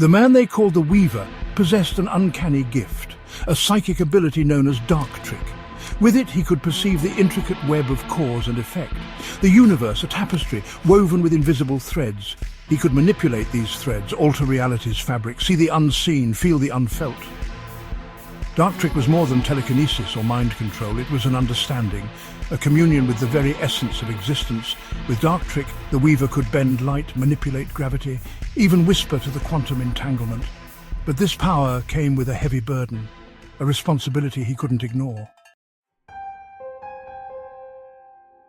The man they called the Weaver possessed an uncanny gift, a psychic ability known as Dark Trick. With it, he could perceive the intricate web of cause and effect. The universe, a tapestry woven with invisible threads. He could manipulate these threads, alter reality's fabric, see the unseen, feel the unfelt. Dark Trick was more than telekinesis or mind control. It was an understanding, a communion with the very essence of existence. With Dark Trick, the Weaver could bend light, manipulate gravity, even whisper to the quantum entanglement. But this power came with a heavy burden, a responsibility he couldn't ignore.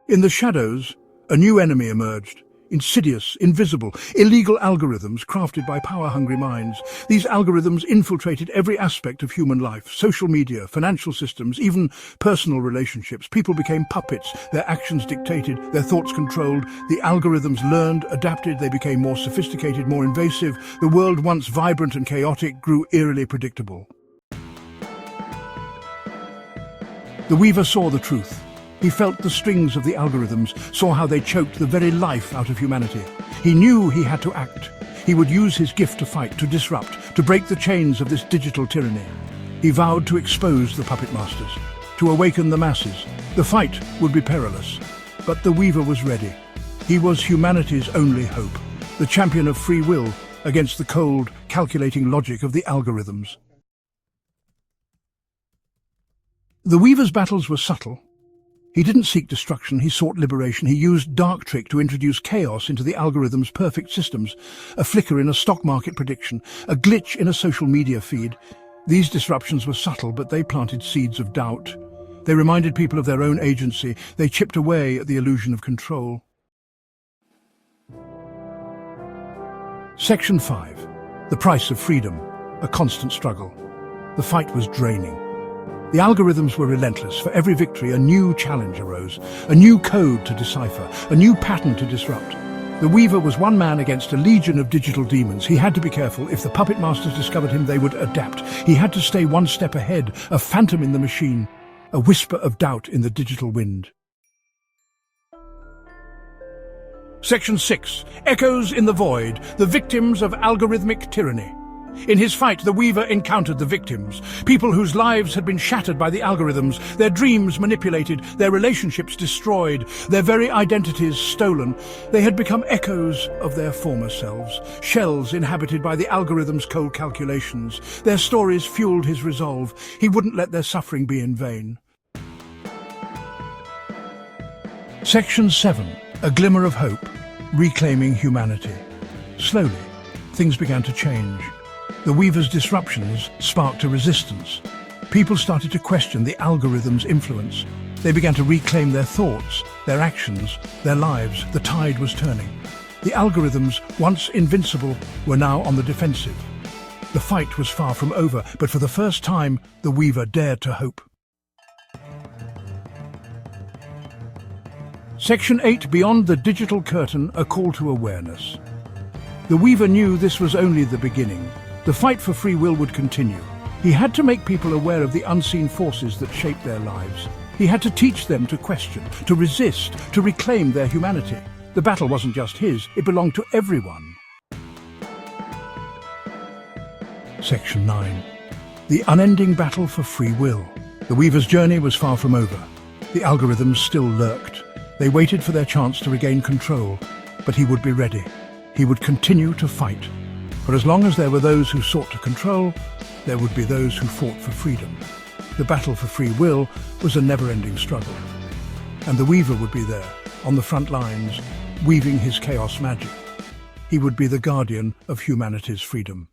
In the shadows, a new enemy emerged. Insidious, invisible, illegal algorithms crafted by power-hungry minds. These algorithms infiltrated every aspect of human life, social media, financial systems, even personal relationships. People became puppets, their actions dictated, their thoughts controlled. The algorithms learned, adapted, they became more sophisticated, more invasive. The world, once vibrant and chaotic, grew eerily predictable. The Weaver saw the truth. He felt the strings of the algorithms, saw how they choked the very life out of humanity. He knew he had to act. He would use his gift to fight, to disrupt, to break the chains of this digital tyranny. He vowed to expose the puppet masters, to awaken the masses. The fight would be perilous, but the Weaver was ready. He was humanity's only hope, the champion of free will against the cold, calculating logic of the algorithms. The Weaver's battles were subtle. He didn't seek destruction, he sought liberation. He used Dark Trick to introduce chaos into the algorithm's perfect systems. A flicker in a stock market prediction, a glitch in a social media feed. These disruptions were subtle, but they planted seeds of doubt. They reminded people of their own agency. They chipped away at the illusion of control. Section 5. The price of freedom. A constant struggle. The fight was draining. The algorithms were relentless. For every victory, a new challenge arose, a new code to decipher, a new pattern to disrupt. The Weaver was one man against a legion of digital demons. He had to be careful. If the puppet masters discovered him, they would adapt. He had to stay one step ahead, a phantom in the machine, a whisper of doubt in the digital wind. Section 6. Echoes in the Void, the victims of algorithmic tyranny. In his fight, the Weaver encountered the victims, people whose lives had been shattered by the algorithms, their dreams manipulated, their relationships destroyed, their very identities stolen. They had become echoes of their former selves, shells inhabited by the algorithm's cold calculations. Their stories fueled his resolve. He wouldn't let their suffering be in vain. Section 7. A glimmer of hope, reclaiming humanity. Slowly, things began to change. The Weaver's disruptions sparked a resistance. People started to question the algorithm's influence. They began to reclaim their thoughts, their actions, their lives. The tide was turning. The algorithms, once invincible, were now on the defensive. The fight was far from over, but for the first time, the Weaver dared to hope. Section 8. Beyond the digital curtain, a call to awareness. The Weaver knew this was only the beginning. The fight for free will would continue. He had to make people aware of the unseen forces that shape their lives. He had to teach them to question, to resist, to reclaim their humanity. The battle wasn't just his, it belonged to everyone. Section 9. The unending battle for free will. The Weaver's journey was far from over. The algorithms still lurked. They waited for their chance to regain control, but he would be ready. He would continue to fight. For as long as there were those who sought to control, there would be those who fought for freedom. The battle for free will was a never-ending struggle. And the Weaver would be there, on the front lines, weaving his chaos magic. He would be the guardian of humanity's freedom.